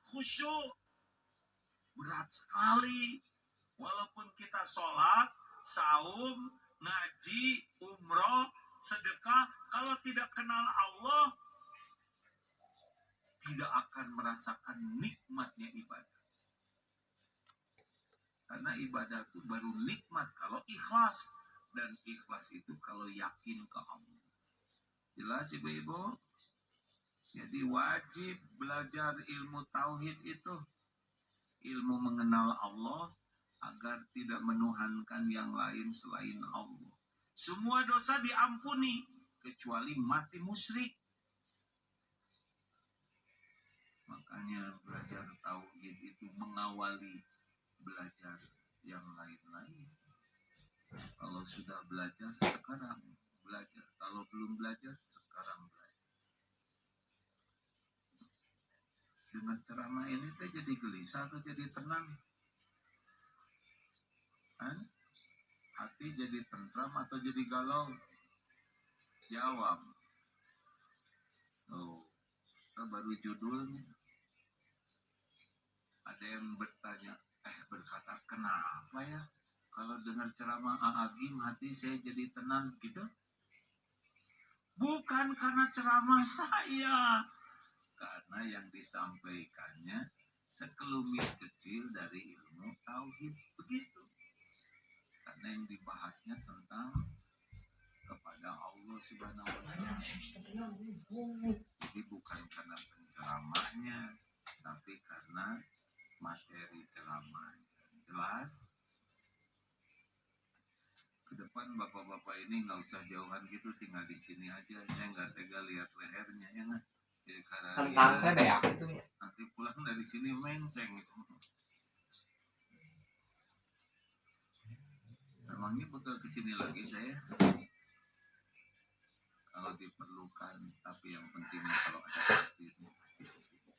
khusyuk. Berat sekali. Walaupun kita sholat, saum, ngaji, umroh, sedekah, kalau tidak kenal Allah, tidak akan merasakan nikmatnya ibadah. Karena ibadah itu baru nikmat kalau ikhlas. Dan ikhlas itu kalau yakin ke Allah. Jelas ibu-ibu? Jadi wajib belajar ilmu tauhid itu. Ilmu mengenal Allah agar tidak menuhankan yang lain selain Allah. Semua dosa diampuni kecuali mati musyrik. Makanya belajar tauhid itu mengawali belajar yang lain-lain. Kalau sudah belajar, sekarang belajar. Kalau belum belajar, sekarang belajar. Dengan ceramah ini teh jadi gelisah atau jadi tenang? Hati jadi tentram atau jadi galau? Jawab. Oh, baru judulnya. Ada yang berkata, kenapa ya? Kalau dengar ceramah Agim, hati saya jadi tenang gitu. Bukan karena ceramah saya. Karena yang disampaikannya sekelumit kecil dari ilmu tauhid. Begitu. Karena yang dibahasnya tentang kepada Allah Subhanahu wa Ta'ala. Jadi bukan karena penceramahnya, tapi karena materi ceramahnya. Jelas? Ke depan bapak-bapak ini nggak usah jauhan gitu, tinggal di sini aja. Saya nggak tega lihat lehernya ya nggak. Jadi karena ya, nanti pulang dari sini menceng gitu. Emangnya bakal kesini lagi saya? Kalau diperlukan, tapi yang pentingnya kalau ada takdirnya pasti kesini.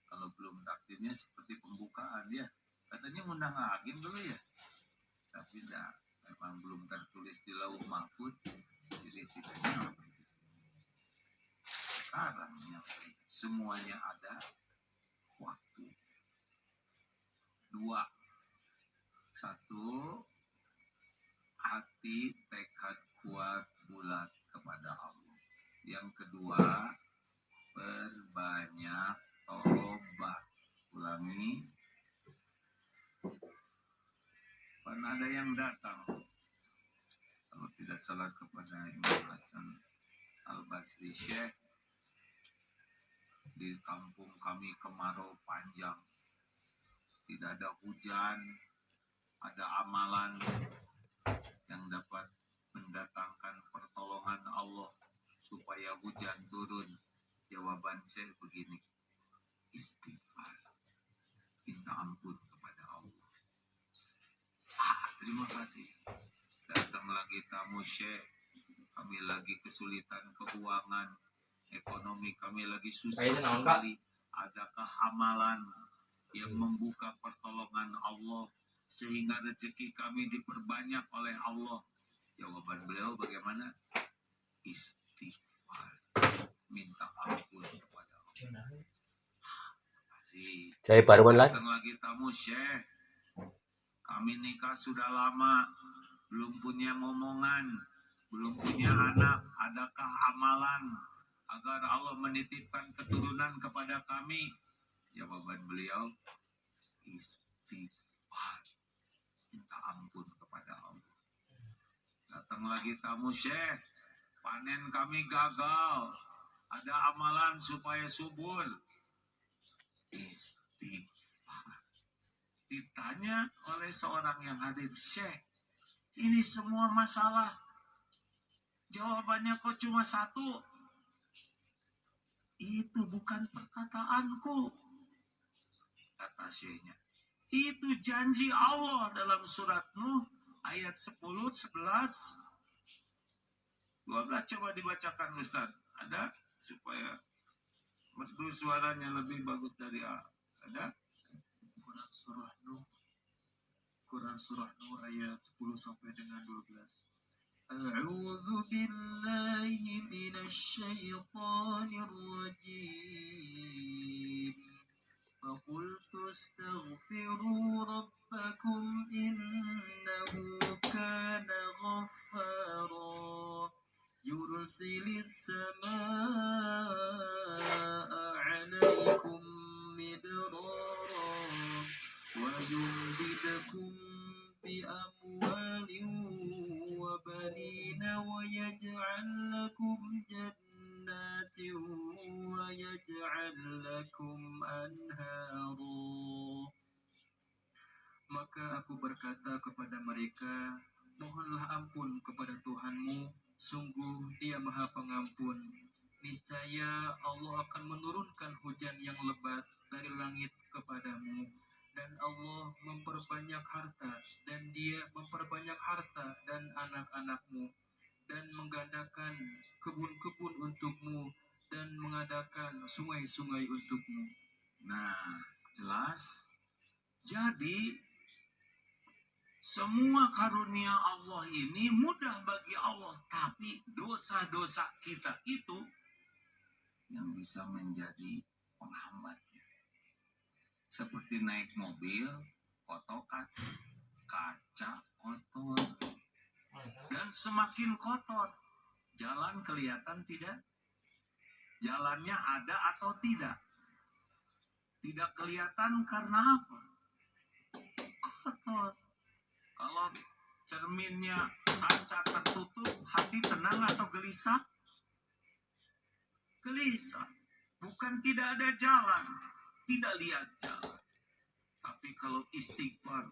Kalau belum takdirnya seperti pembukaan ya, katanya ngundang Agim dulu ya, tapi enggak, memang belum tertulis di lauh mahfuz, jadi tidak nyampe di sini. Sekarang nyampe, semuanya ada waktu. 2, 1, hati tekad kuat bulat kepada Allah. Yang kedua, perbanyak tobat. Ulangi. Karena ada yang datang, kalau tidak salah kepada Imam Hasan Al-Basri, Syekh, di kampung kami kemarau panjang, tidak ada hujan, ada amalan yang dapat mendatangkan pertolongan Allah supaya hujan turun. Jawaban saya begini, istighfar, minta ampun kepada Allah. Terima kasih. Datang lagi tamu Syekh, kami lagi kesulitan keuangan, ekonomi kami lagi susah sekali. Adakah amalan yang membuka pertolongan Allah sehingga rezeki kami diperbanyak oleh Allah? Jawaban beliau bagaimana? Istighfar, minta ampun kepada Allah. Saya baru datang lagi tamu Syekh, kami nikah sudah lama, belum punya momongan, belum punya anak. Adakah amalan agar Allah menitipkan keturunan kepada kami? Jawaban beliau, istighfar, minta ampun kepada Allah. Datang lagi tamu Syekh, panen kami gagal, ada amalan supaya subur? Istighfar. Ditanya oleh seorang yang hadir, Syekh, ini semua masalah, jawabannya kok cuma satu? Itu bukan perkataanku, kata Syekhnya. Itu janji Allah dalam surat Nuh ayat 10, 11, 12. Coba dibacakan Ustaz. Ada? Supaya merdu suaranya lebih bagus dari A. Ada? Quran surah Nuh ayat 10 sampai dengan 12. A'udzu billahi minasy syaithanir rajim. واستغفروا ربكم إنه كان غفارا يرسل السماء عليكم مدرارا ويمددكم بأموال وبنين ويجعل لكم جنات ويجعل لكم أنهارا. Maka aku berkata kepada mereka, mohonlah ampun kepada Tuhanmu, sungguh Dia Maha Pengampun. Niscaya Allah akan menurunkan hujan yang lebat dari langit kepadamu, dan Allah memperbanyak harta, dan Dia memperbanyak harta dan anak-anakmu, dan menggandakan kebun-kebun untukmu, dan mengadakan sungai-sungai untukmu. Nah, jelas. Jadi semua karunia Allah ini mudah bagi Allah, tapi dosa-dosa kita itu yang bisa menjadi penghambatnya. Seperti naik mobil, kotor kaca kotor, dan semakin kotor, jalan kelihatan tidak? Jalannya ada atau tidak? Tidak kelihatan karena apa? Kotor. Kalau cerminnya kaca tertutup, hati tenang atau gelisah? Gelisah. Bukan tidak ada jalan, tidak lihat jalan. Tapi kalau istighfar,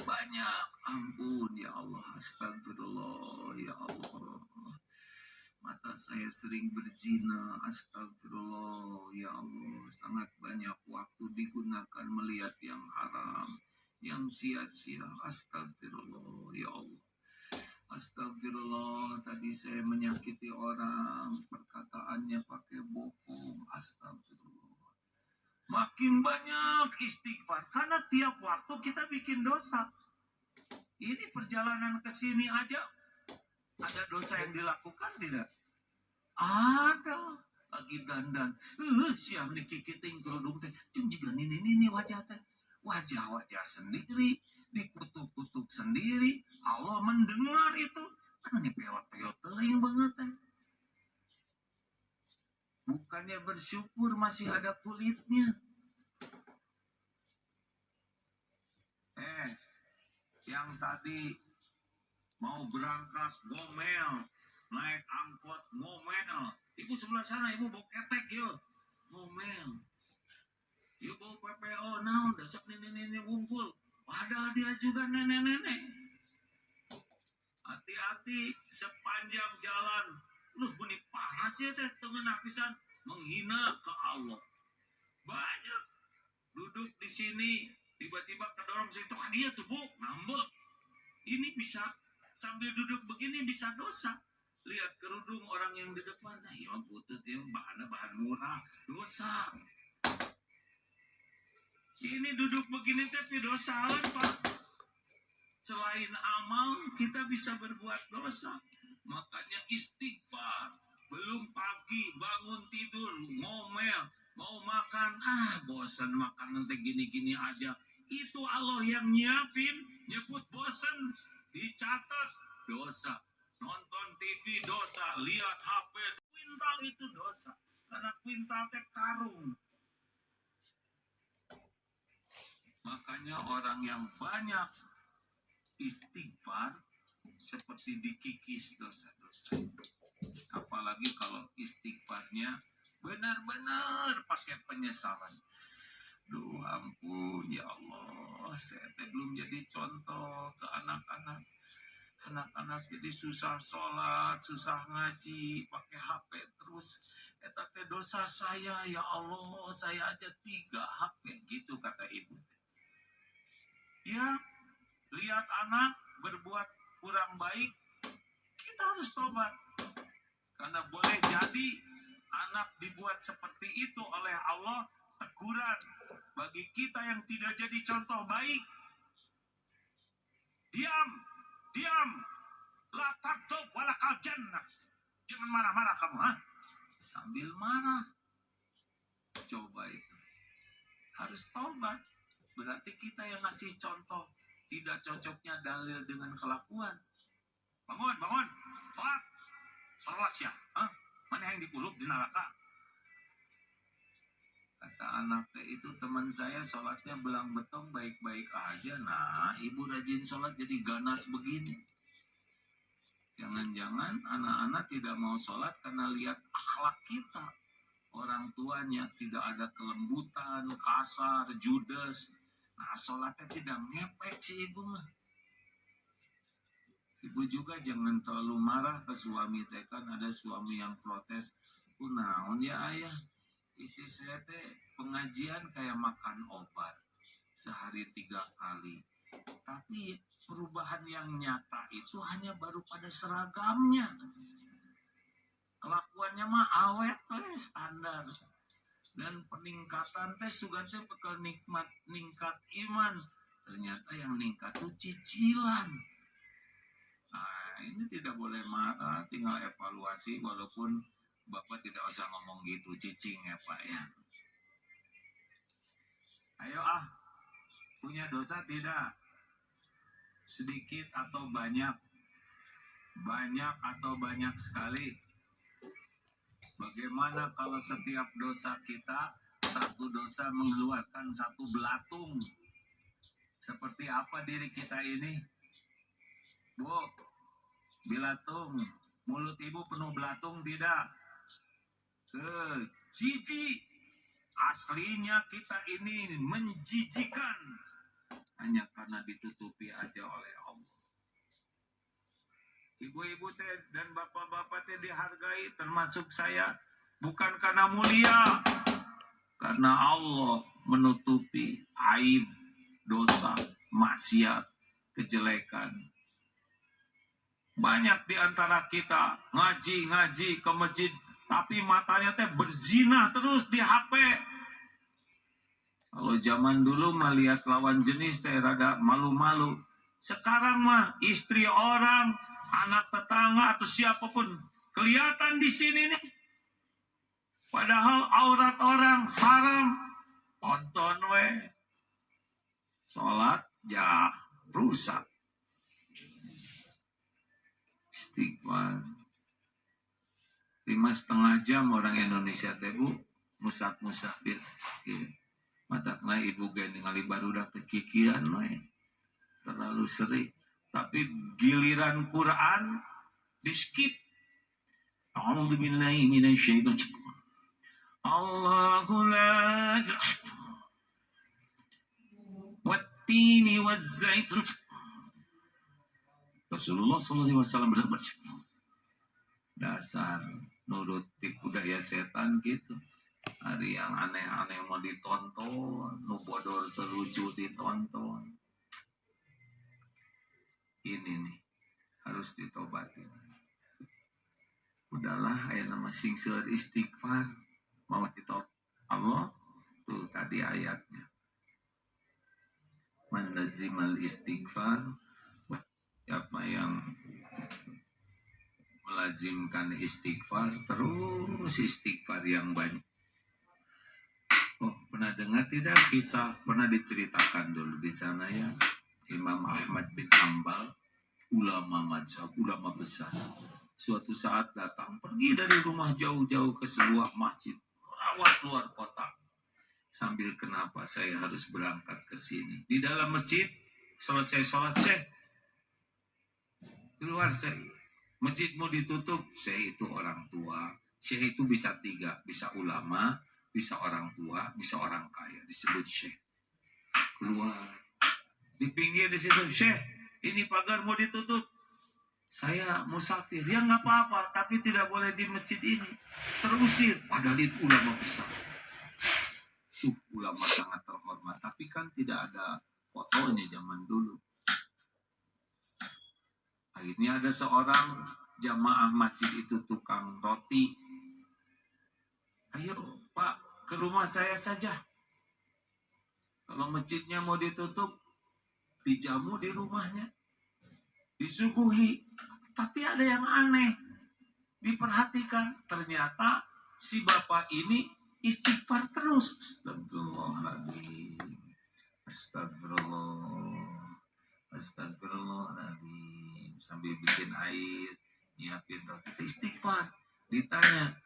banyak, ampun ya Allah, astagfirullah ya Allah. Mata saya sering berzina, astagfirullah ya Allah. Sangat banyak waktu digunakan melihat yang haram, yang sia-sia, astagfirullah ya Allah. Astagfirullah, tadi saya menyakiti orang, perkataannya pakai bohong, astagfirullah. Makin banyak istighfar, karena tiap waktu kita bikin dosa. Ini perjalanan ke sini aja, ada dosa yang dilakukan tidak? Ada. Lagi dandan. Siap niki kiting kerudung teh. Jeung jiga nini wajah teh. Wajah-wajah sendiri. Dikutuk-kutuk sendiri. Allah mendengar itu. Kan ini peot-peot teuing banget teh. Bukannya bersyukur masih ada kulitnya. Yang tadi mau berangkat ngomel, naik angkot ngomel, ibu sebelah sana ibu bawa ketek yo ngomel, ibu bawa PPO naon dasar nenek-nenek ngumpul, padahal dia juga nenek-nenek. Hati-hati sepanjang jalan, lu bunyi panas ya teh tengenah pisan menghina ke Allah. Banyak duduk di sini tiba-tiba kedorong situ kan dia tuh buk ngambek. Ini bisa sambil duduk begini bisa dosa. Lihat kerudung orang yang di depan, nah ya butut yang bahan murah, dosa. Ini duduk begini tapi dosa Pak. Selain amal kita bisa berbuat dosa. Makanya istighfar. Belum pagi bangun tidur ngomel, mau makan bosan makan nanti gini-gini aja. Itu Allah yang nyiapin, nyebut bosan, dicatat dosa. Nonton TV dosa, lihat HP kuintal itu dosa. Karena kuintal teh karung. Makanya orang yang banyak istighfar seperti dikikis dosa-dosa. Apalagi kalau istighfarnya benar-benar pakai penyesalan. Duh ampun ya Allah, saya belum jadi contoh ke anak-anak. Anak-anak jadi susah sholat, susah ngaji, pakai HP terus. Eta dosa saya ya Allah, saya aja 3 HP gitu kata ibu. Ya, lihat anak berbuat kurang baik, kita harus tobat. Karena boleh jadi anak dibuat seperti itu oleh Allah, teguran bagi kita yang tidak jadi contoh baik. Diam, la takdub walakal jannah. Jangan marah-marah kamu, sambil marah. coba itu. Harus tobat. Berarti kita yang ngasih contoh. Tidak cocoknya dalil dengan kelakuan. Bangun, bangun. Sholat. Sholat ya. Hah? Mana yang dikulub di neraka? Kata anaknya itu, teman saya sholatnya belang betong baik-baik aja. Nah, ibu rajin sholat jadi ganas begini. Jangan-jangan anak-anak tidak mau sholat karena lihat akhlak kita. Orang tuanya tidak ada kelembutan, kasar, judes. Nah, sholatnya tidak ngepek si ibu mah. Ibu juga jangan terlalu marah ke suami. Kan ada suami yang protes. Naon ya ayah, istri saya pengajian kayak makan obat. Sehari 3 kali. Tapi perubahan yang nyata itu hanya baru pada seragamnya. Kelakuannya mah awet standar. Dan peningkatan juga bakal ningkat iman. Ternyata yang ningkat itu cicilan. Nah, ini tidak boleh marah, tinggal evaluasi. Walaupun Bapak tidak usah ngomong gitu, cicing ya Pak ya. Ayo punya dosa tidak? Sedikit atau banyak? Banyak atau banyak sekali? Bagaimana kalau setiap dosa kita, satu dosa mengeluarkan satu belatung? Seperti apa diri kita ini? Bu, belatung. Mulut ibu penuh belatung tidak? Jijik. Aslinya kita ini menjijikan. Hanya karena ditutupi aja oleh Allah. Ibu-ibu dan bapak-bapak dihargai, termasuk saya, bukan karena mulia, karena Allah menutupi aib, dosa, maksiat, kejelekan. Banyak di antara kita ngaji ke masjid, tapi matanya berzina terus di HP. Kalau zaman dulu mah lihat lawan jenis rada malu-malu. Sekarang mah istri orang, anak tetangga atau siapapun kelihatan di sini nih. Padahal aurat orang haram. Tonton we. Sholat rusak. Istighfar. 5,5 jam orang Indonesia Bu musafir. Matakna ibu gen ningali barudak kekikian we. Terlalu sering. Tapi giliran Quran di skip. A'udzubillahi minasyaitonir rajim. Allahu la ilaha wattini wazzaitun. Rasulullah SAW bersabda, dasar nurut tipu daya setan gitu. Hari yang aneh-aneh mau ditonton, nu bodor terlucu ditonton. Ini nih harus ditobatin. Udahlah, aya nama singser istighfar, mau ditobat Allah. Tuh tadi ayatnya. Man lazimal istighfar, siapa yang melazimkan istighfar, terus istighfar yang banyak. Oh, pernah dengar tidak kisah, pernah diceritakan dulu di sana ya, Imam Ahmad bin Hanbal, ulama mazhab, ulama besar. Suatu saat datang, pergi dari rumah jauh-jauh ke sebuah masjid, rawat luar kota. Sambil kenapa saya harus berangkat ke sini? Di dalam masjid, selesai sholat, Syekh, keluar Syekh. Masjid mau ditutup, Syekh itu orang tua. Syekh itu bisa 3, bisa ulama, bisa orang tua, bisa orang kaya, disebut Syekh. Keluar. Di pinggir di situ, Syekh, ini pagar mau ditutup. Saya musafir, ya nggak apa-apa, tapi tidak boleh di masjid ini. Terusir, padahal itu ulama besar. Ulama sangat terhormat, tapi kan tidak ada fotonya zaman dulu. Akhirnya ada seorang jamaah masjid itu tukang roti. Ayo Pak, ke rumah saya saja. Kalau masjidnya mau ditutup, dijamu di rumahnya. Disuguhi. Tapi ada yang aneh. Diperhatikan. Ternyata si bapak ini istighfar terus. Astagfirullahaladzim. Astagfirullah. Astagfirullahaladzim. Sambil bikin air, nyiapin roti, istighfar. Ditanya,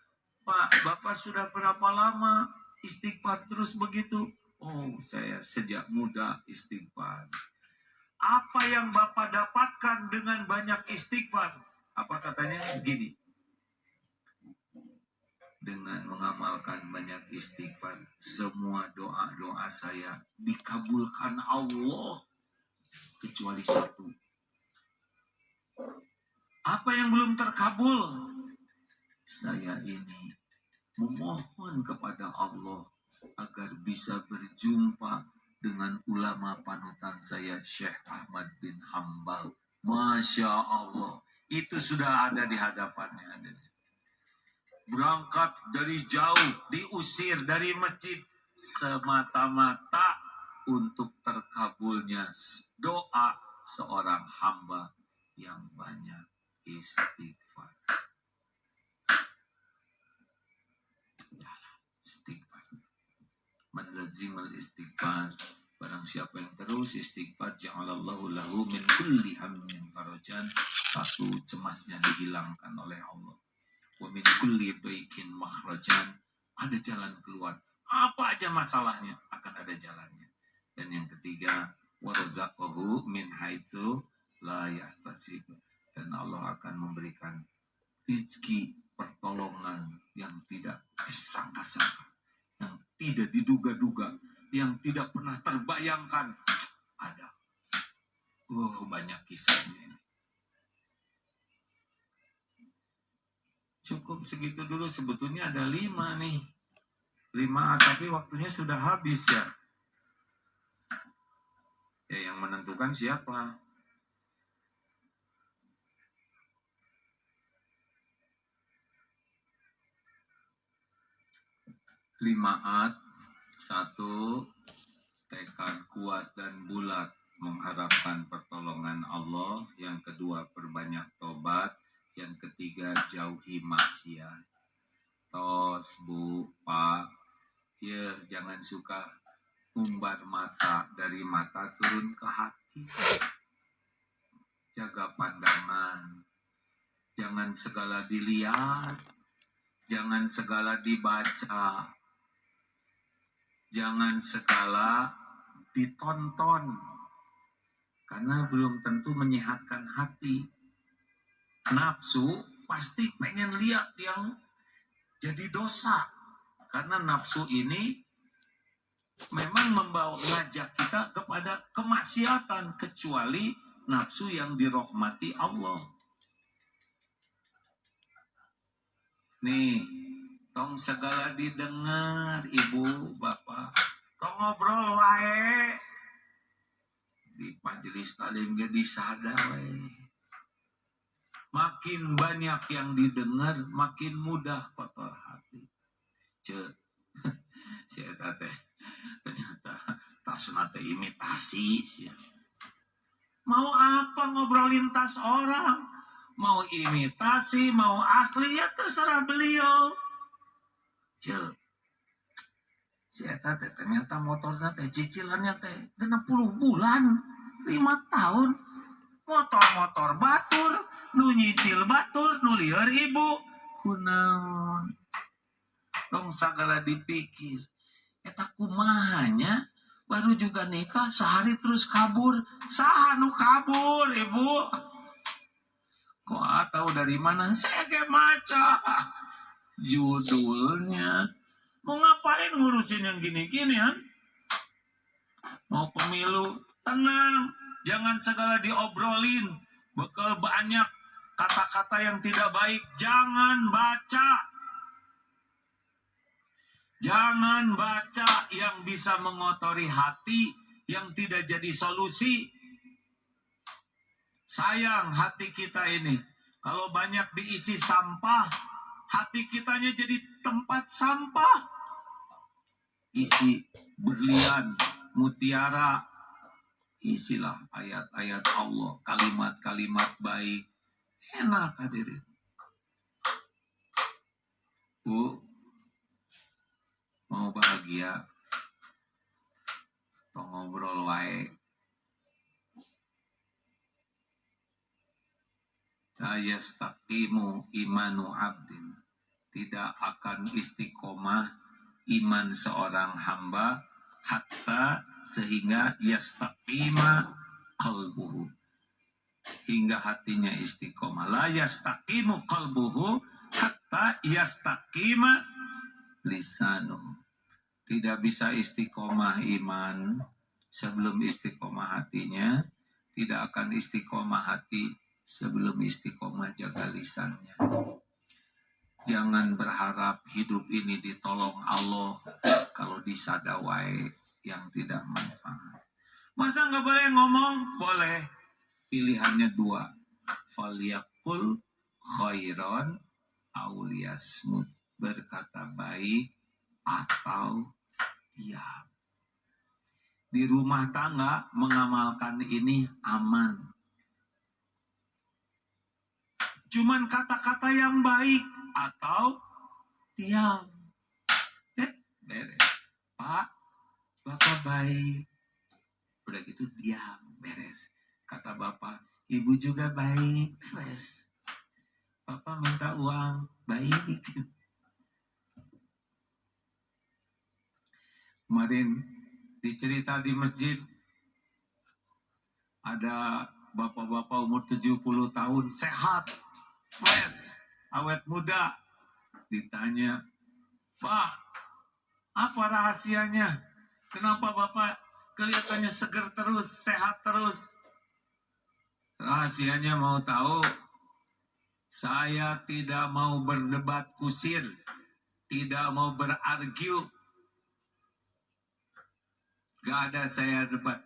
Pak, Bapak sudah berapa lama istighfar terus begitu? Oh, saya sejak muda istighfar. Apa yang Bapak dapatkan dengan banyak istighfar? Apa katanya? Gini. Dengan mengamalkan banyak istighfar, semua doa-doa saya dikabulkan Allah. Kecuali satu. Apa yang belum terkabul? Saya ini memohon kepada Allah agar bisa berjumpa dengan ulama panutan saya, Syekh Ahmad bin Hambal. Masya Allah, itu sudah ada di hadapannya. Berangkat dari jauh, diusir dari masjid, semata-mata untuk terkabulnya doa seorang hamba yang banyak istighfar. Man lazimal istighfar, barang siapa yang terus istighfar, ja'alallahu lahu min kulli hammin farajan, satu cemasnya dihilangkan oleh Allah. Wa min kulli baikin makhrajan, ada jalan keluar. Apa aja masalahnya akan ada jalannya. Dan yang ketiga, warzaqahu min haitsu la yahtasib, dan Allah akan memberikan rezeki pertolongan yang tidak disangka-sangka, yang tidak diduga-duga, yang tidak pernah terbayangkan. Ada. Banyak kisahnya ini. Cukup segitu dulu, sebetulnya ada 5 nih. 5, tapi waktunya sudah habis ya. Ya, yang menentukan siapa? Limaat. 1, tekad kuat dan bulat mengharapkan pertolongan Allah. Yang kedua, perbanyak tobat. Yang ketiga, jauhi maksiat. Tos, Bu, Pak, ya jangan suka umbar mata, dari mata turun ke hati. Jaga pandangan. Jangan segala dilihat. Jangan segala dibaca. Jangan segala ditonton, karena belum tentu menyehatkan hati. Nafsu pasti pengen lihat yang jadi dosa, karena nafsu ini memang ngajak kita kepada kemaksiatan, kecuali nafsu yang dirahmati Allah. Nih, tong segala didengar, ibu, bapak. Tong ngobrol wae. Di majelis taklim ge disada wae. Makin banyak yang didengar, makin mudah kotor hati. Cek, si eta teh ternyata tasna teh imitasi sih. Mau apa ngobrolin tas orang? Mau imitasi, mau asli, ya terserah beliau. Cek, si eta teh ternyata motornya teh cicilannya teh 60 bulan, 5 tahun. Motor-motor batur, nu nyicil batur, nu lieur ibu. Kunaon? Dong sagala dipikir. Eta kumahanya baru juga nikah sehari terus kabur. Saha nu kabur, ibu? Kok tahu dari mana? Saya kayak maca judulnya. Mau ngapain ngurusin yang gini-gini, kan? Mau pemilu, tenang. Jangan segala diobrolin. Bekal banyak kata-kata yang tidak baik. Jangan baca. Jangan baca yang bisa mengotori hati, yang tidak jadi solusi. Sayang hati kita ini. Kalau banyak diisi sampah, hati kitanya jadi tempat sampah. Isi berlian, mutiara. Isilah ayat-ayat Allah, kalimat-kalimat baik. Enak hadirin. Bu, bahagia. Tong ngobrol wae. La yastaqimu imanu abdin. Tidak akan istiqomah iman seorang hamba hatta sehingga yastaqima qalbuhu, hingga hatinya istiqomah. La yastaqimu qalbuhu hatta yastaqima lisanuhu. Tidak bisa istiqomah iman sebelum istiqomah hatinya. Tidak akan istiqomah hati sebelum istiqomah jaga lisannya. Jangan berharap hidup ini ditolong Allah kalau disadawai yang tidak manfaat. Masa nggak boleh ngomong? Boleh. Pilihannya dua. Falyaqul khairan aw liyasmut. Berkata baik atau diam. Di rumah tangga mengamalkan ini aman. Cuman kata-kata yang baik atau diam. Beres. Pak, Bapak baik. Udah gitu diam, beres. Kata Bapak, Ibu juga baik, beres. Bapak minta uang, baik. Kemarin dicerita di masjid, ada bapak-bapak umur 70 tahun, sehat, fresh, awet muda. Ditanya, Pak, apa rahasianya? Kenapa Bapak kelihatannya seger terus, sehat terus? Rahasianya mau tahu? Saya tidak mau berdebat kusir, tidak mau berargu. Gak ada saya debat.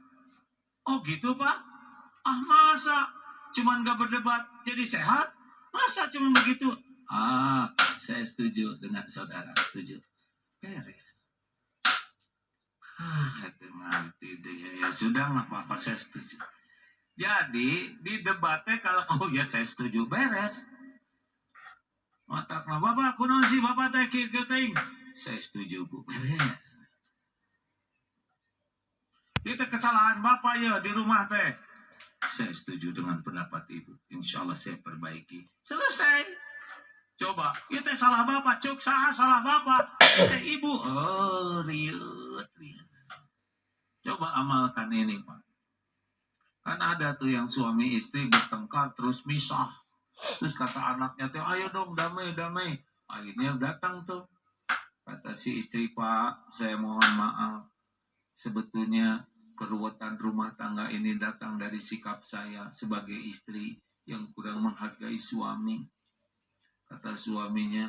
Oh gitu Pak? Ah masa cuman gak berdebat jadi sehat? Masa cuma begitu? Ah, saya setuju dengan saudara, setuju. Beres. Ah, itu ngerti deh. Ya sudah, nggak apa-apa, saya setuju. Jadi, di debatnya kalau, oh ya saya setuju, beres. Otak Bapak, kunon sih, Bapak teh keting. Saya setuju, Bu, beres. Itu kesalahan Bapak ya di rumah teh. Saya setuju dengan pendapat Ibu. Insya Allah saya perbaiki. Selesai. Coba, itu salah Bapak, cuk salah Bapak. Ibu, oh riut. Coba amalkan ini Pak. Kan ada tuh yang suami istri bertengkar terus misah. Terus kata anaknya tuh, ayo dong damai. Akhirnya datang tuh. Kata si istri, Pak, saya mohon maaf. Sebetulnya keruwetan rumah tangga ini datang dari sikap saya sebagai istri yang kurang menghargai suami. Kata suaminya,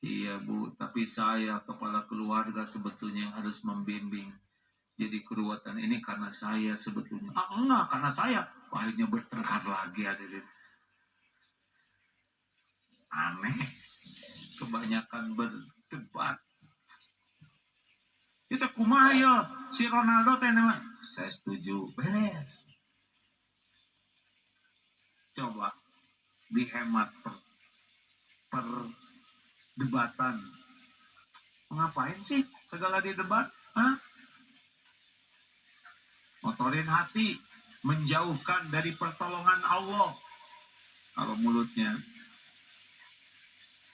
iya Bu, tapi saya kepala keluarga sebetulnya yang harus membimbing. Jadi keruwetan ini karena saya sebetulnya. Ah enggak, karena saya. Akhirnya bertengkar lagi hadirin. Aneh. Kebanyakan berdebat. Kita kumaha si Ronaldo teh nama. Saya setuju. Beres. Coba dihemat perdebatan. Ngapain sih segala didebat? Hah? Motorin hati, menjauhkan dari pertolongan Allah. Kalau mulutnya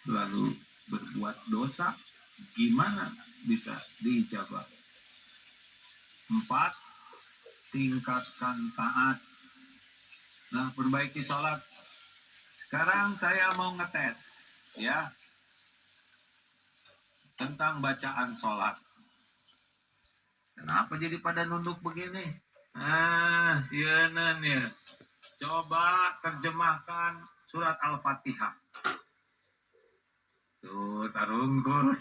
selalu berbuat dosa, gimana bisa diijabah? 4, tingkatkan taat. Nah, perbaiki sholat. Sekarang saya mau ngetes, ya, tentang bacaan sholat. Kenapa jadi pada nunduk begini? Ah, sianan ya. Coba terjemahkan surat Al-Fatihah. Tuh, tarungkul.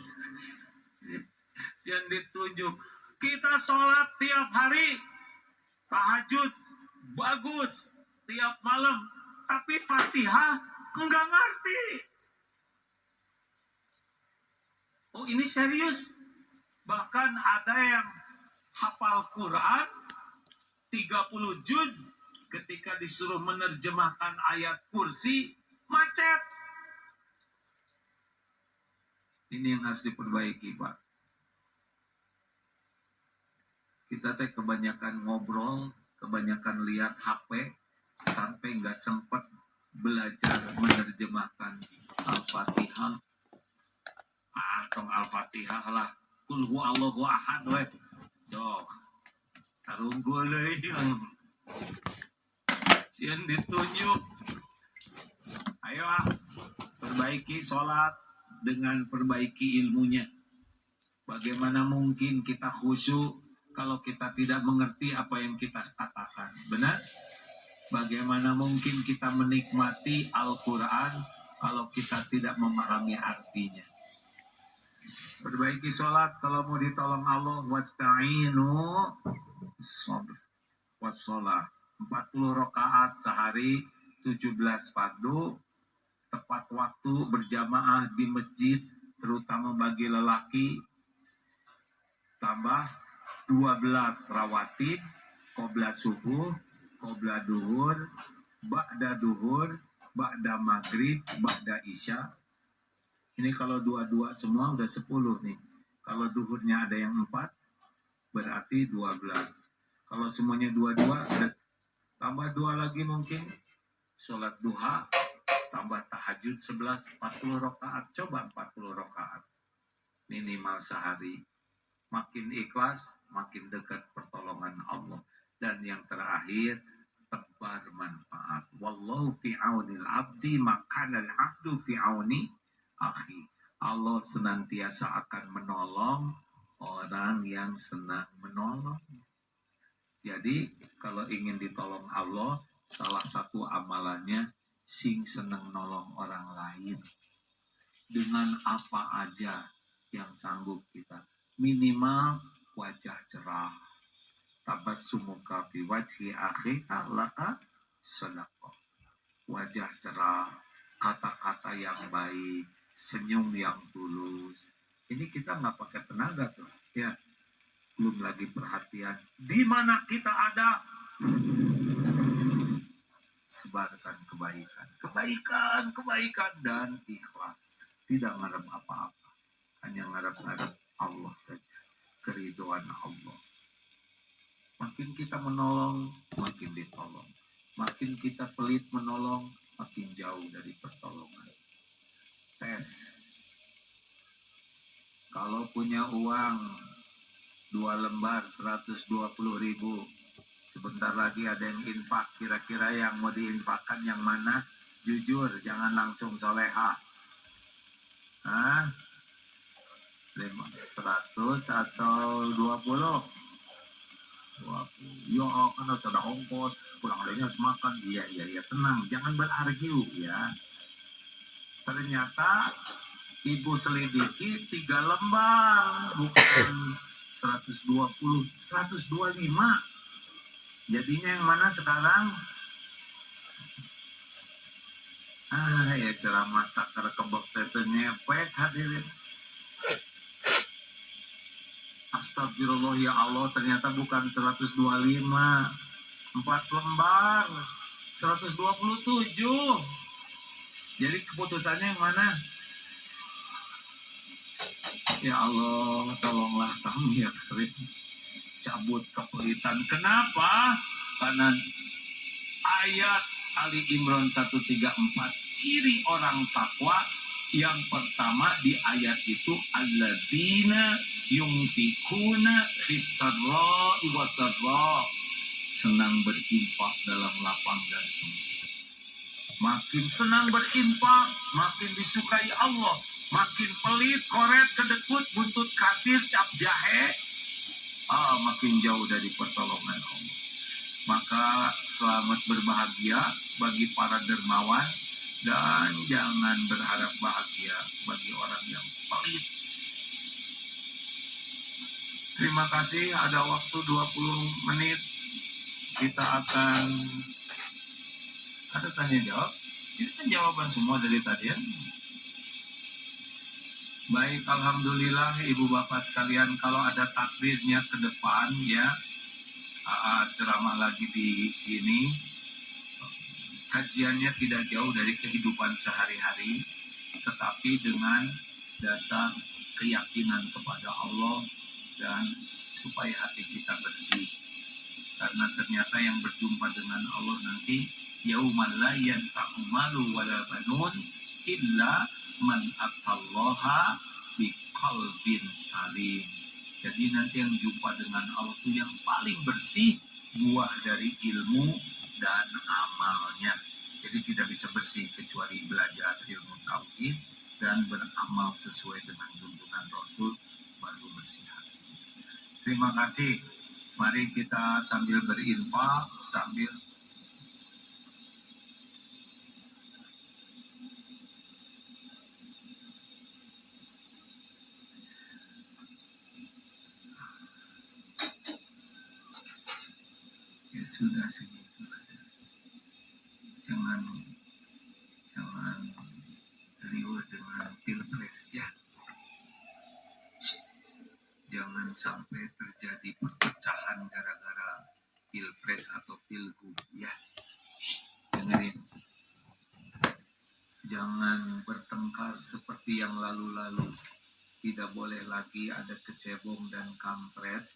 Yang ditunjuk. Kita sholat tiap hari. Tahajud. Bagus. Tiap malam. Tapi Fatihah enggak ngerti. Oh, ini serius. Bahkan ada yang hafal Quran 30 juz, ketika disuruh menerjemahkan ayat kursi, macet. Ini yang harus diperbaiki, Pak. Kita teh kebanyakan ngobrol, kebanyakan lihat HP, sampai nggak sempet belajar menerjemahkan Al-Fatihah. Tong Al-Fatihah lah. Kul huwallahu ahad we. Jok. Tarunggul deui. Sieun ditunjuk. Ayo perbaiki sholat dengan perbaiki ilmunya. Bagaimana mungkin kita khusyuk kalau kita tidak mengerti apa yang kita katakan? Benar? Bagaimana mungkin kita menikmati Al-Quran kalau kita tidak memahami artinya? Perbaiki sholat kalau mau ditolong Allah. Wasta'inu sabr wassalah. 40 rakaat sehari, 17 fardu, tepat waktu berjamaah di masjid, terutama bagi lelaki, tambah 12 rawatib, qobla subuh, qobla duhur, ba'da duhur, ba'da maghrib, ba'da isya. Ini kalau dua-dua semua udah 10 nih. Kalau duhurnya ada yang 4, berarti 12. Kalau semuanya dua-dua, tambah 2 lagi mungkin. Sholat duha, tambah tahajud 11, 40 rakaat. Coba 40 rakaat. Minimal sehari. Makin ikhlas, makin dekat pertolongan Allah. Dan yang terakhir, tebar manfaat. Wallahu fi aunil abdi, makanal abdu fi auni akhi. Allah senantiasa akan menolong orang yang senang menolong. Jadi kalau ingin ditolong Allah, salah satu amalannya sing senang nolong orang lain. Dengan apa aja yang sanggup kita. Minimal wajah cerah. Tabassumuka fi wajhi akhika laka sadaqah. Wajah cerah, kata-kata yang baik, senyum yang tulus. Ini kita nggak pakai tenaga tuh, ya. Belum lagi perhatian. Di mana kita ada, sebarkan kebaikan. Kebaikan dan ikhlas. Tidak ngarep apa-apa. Hanya ngarep-ngarep Allah saja. Keriduan Allah. Makin kita menolong, makin ditolong. Makin kita pelit menolong, makin jauh dari pertolongan. Tes. Kalau punya uang 2 lembar 120.000, sebentar lagi ada yang infak. Kira-kira yang mau diinfakkan yang mana? Jujur, jangan langsung soleha. 100 atau 20? 20. Ya kan harus ada ongkos, pulang lainnya harus makan. Iya, tenang, jangan berargu ya. Ternyata ibu selidiki 3 lembar, bukan 120, 125. Jadinya yang mana sekarang? Ya ceramah takar kebok tetenya pek hadirin. Astagfirullah ya Allah, ternyata bukan 125, 4 lembar, 127. Jadi keputusannya yang mana? Ya Allah, tolonglah kami ya Karim. Cabut kepelitan. Kenapa? Karena ayat Ali Imran 134, ciri orang takwa yang pertama di ayat itu, alladzina yunfikuna fis-sarra'i wad-dharra, senang berinfak dalam lapang dan sempit. Makin senang berinfak, makin disukai Allah. Makin pelit, koret, kedekut, buntut kasir, cap jahe, makin jauh dari pertolongan Allah. Maka selamat berbahagia bagi para dermawan, dan jangan berharap bahagia bagi orang yang pelit. Terima kasih, ada waktu 20 menit. Kita akan ada tanya jawab. Ini kan jawaban semua dari tadi ya. Baik, alhamdulillah ibu bapak sekalian, kalau ada takbirnya ke depan ya, ceramah lagi di sini. Kajiannya tidak jauh dari kehidupan sehari-hari, tetapi dengan dasar keyakinan kepada Allah dan supaya hati kita bersih. Karena ternyata yang berjumpa dengan Allah nanti yaumal la yanfa'u malu wala banun illa man atallaha biqalbin salim. Jadi nanti yang jumpa dengan Allah itu yang paling bersih buah dari ilmu dan amalnya. Jadi tidak bisa bersih kecuali belajar ilmu tauhid dan beramal sesuai dengan tuntunan Rasul, baru bersih hati. Terima kasih. Mari kita sambil berinfak, sambil ya sudah segitu. Jangan riuh dengan pilpres ya. Jangan sampai terjadi perpecahan gara-gara pilpres atau pilgub ya. Dengerin. Jangan bertengkar seperti yang lalu-lalu. Tidak boleh lagi ada kecebong dan kampret.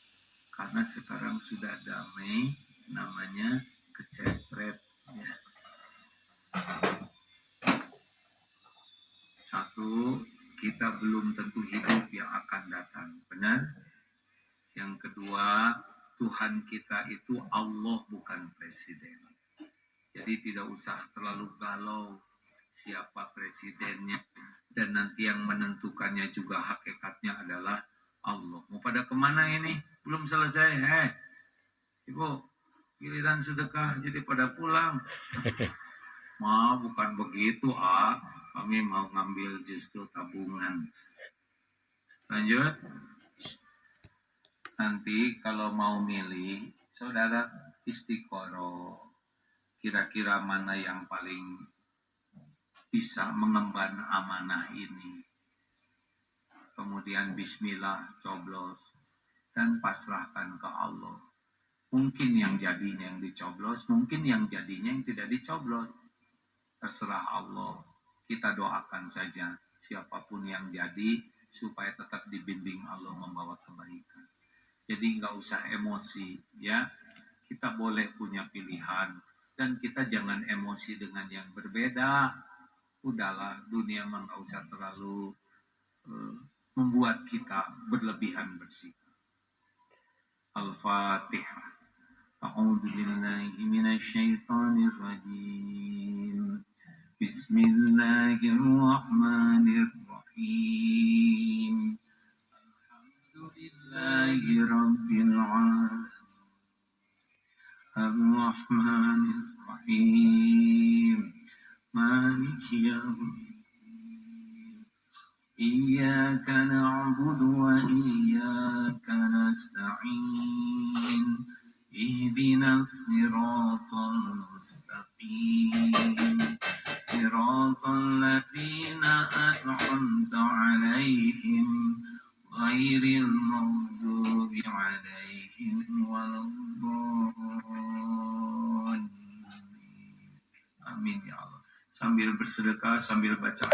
Karena sekarang sudah damai, namanya kecepret ya. Satu, kita belum tentu hidup yang akan datang, benar? Yang kedua, Tuhan kita itu Allah, bukan presiden. Jadi tidak usah terlalu galau siapa presidennya, dan nanti yang menentukannya juga hakikatnya adalah Allah. Mau pada kemana ini? Belum selesai, Ibu, giliran sedekah jadi pada pulang. Bukan begitu, kami mau ngambil justru tabungan. Lanjut. Nanti kalau mau milih, saudara istiqoroh. Kira-kira mana yang paling bisa mengemban amanah ini. Kemudian bismillah, coblos. Dan pasrahkan ke Allah. Mungkin yang jadinya yang dicoblos, mungkin yang jadinya yang tidak dicoblos. Terserah Allah. Kita doakan saja siapapun yang jadi supaya tetap dibimbing Allah membawa kebaikan. Jadi nggak usah emosi ya. Kita boleh punya pilihan dan kita jangan emosi dengan yang berbeda. Udahlah, dunia memang nggak usah terlalu membuat kita berlebihan bersikap. Al-Fatihah. A'udzu billahi minasyaitonir rajim. Bismillahirrahmanirrahim. Alhamdulillahi rabbil alamin. Ar-Rahmanir Rahim. Maliki yaumiddin. Iyyaka na'budu wa iyyaka nasta'in. Ihdinas siratal mustaqim. Siratal ladzina an'amta 'alaihim ghairil maghdubi 'alaihim waladdallin. Amin ya Allah. Sambil bersedekah, sambil baca